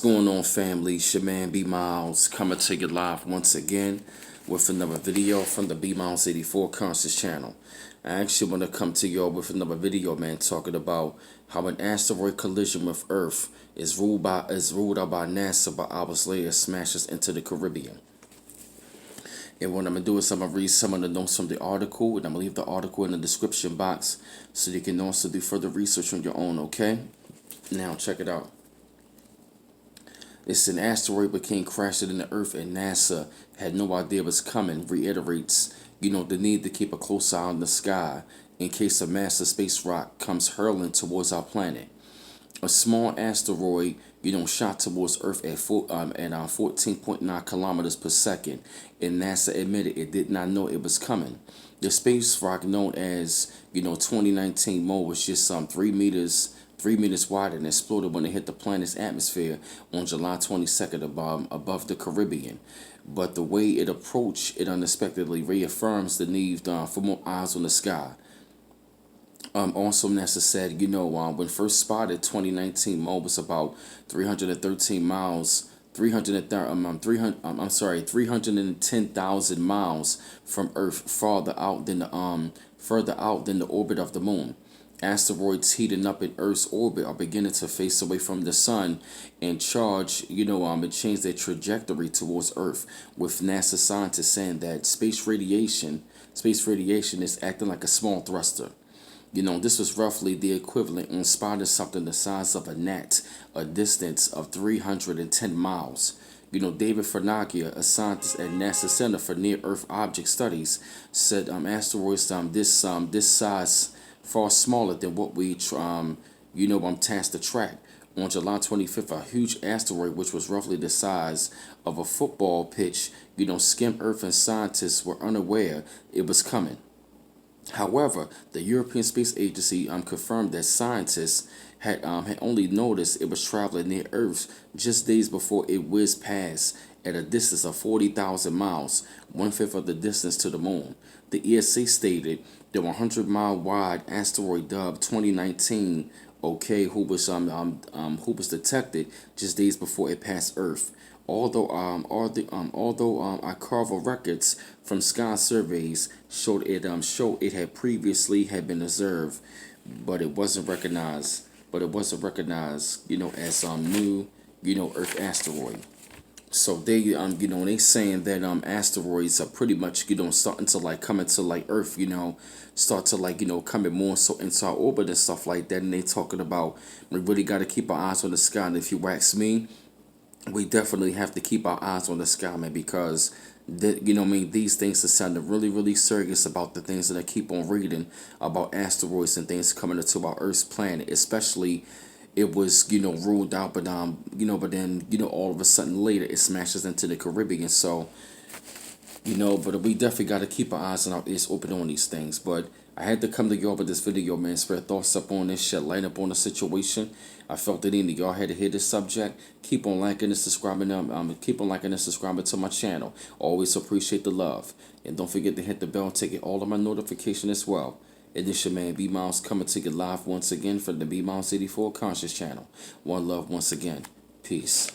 going on, family? It's your man B Miles coming to you live once again with another video from the B Miles 84 Conscious channel. I actually want to come to y'all with another video, man, talking about how an asteroid collision with Earth is ruled out by NASA, but hours later smashes into the Caribbean. And what I'm gonna do is I'm gonna read some of the notes from the article, and I'm gonna leave the article in the description box so you can also do further research on your own. Okay? Now check it out. It's an asteroid became crashing into Earth, and NASA had no idea it was coming. Reiterates, the need to keep a close eye on the sky in case a massive space rock comes hurling towards our planet. A small asteroid, shot towards Earth at 14.9 kilometers per second, and NASA admitted it did not know it was coming. The space rock, known as 2019 MO, was just 3 meters wide and exploded when it hit the planet's atmosphere on July 22nd above the Caribbean. But the way it approached, it unexpectedly reaffirms the need for more eyes on the sky. Also, NASA said, when first spotted, 2019 MO was about 310,000 miles from Earth, further out than the orbit of the moon. Asteroids heating up in Earth's orbit are beginning to face away from the sun and change their trajectory towards Earth, with NASA scientists saying that space radiation is acting like a small thruster. This was roughly the equivalent on spotting something the size of a gnat, a distance of 310 miles. David Fernagia, a scientist at NASA Center for Near-Earth Object Studies, said asteroids this size far smaller than what we tasked to track. On July 25th, a huge asteroid, which was roughly the size of a football pitch, skimmed Earth, and scientists were unaware it was coming. However, the European Space Agency confirmed that scientists had only noticed it was traveling near Earth just days before it whizzed past at a distance of 40,000 miles, 1/5 of the distance to the moon. The ESA stated the 100-mile wide asteroid dubbed 2019 who was detected just days before it passed Earth. Although archival records from sky surveys showed it had previously been observed, but it wasn't recognized. As new Earth asteroid. So they saying that asteroids are pretty much starting to come into Earth, start to coming more so into our orbit and stuff like that. And they talking about we really got to keep our eyes on the sky. And if you ask me, we definitely have to keep our eyes on the sky, man, because these things are sounding really, really serious about the things that I keep on reading about asteroids and things coming into our Earth's planet. Especially, it was ruled out, but then all of a sudden later it smashes into the Caribbean. So but we definitely got to keep our eyes and our ears open on these things. But I had to come to y'all with this video, man, spread thoughts up on this, shed light up on the situation. I felt that any of y'all had to hear this subject. Keep on liking and subscribing. Keep on liking and subscribing to my channel. Always appreciate the love. And don't forget to hit the bell to get all of my notifications as well. And this your man B Miles coming to you live once again from the B Miles 84 Conscious channel. One love once again. Peace.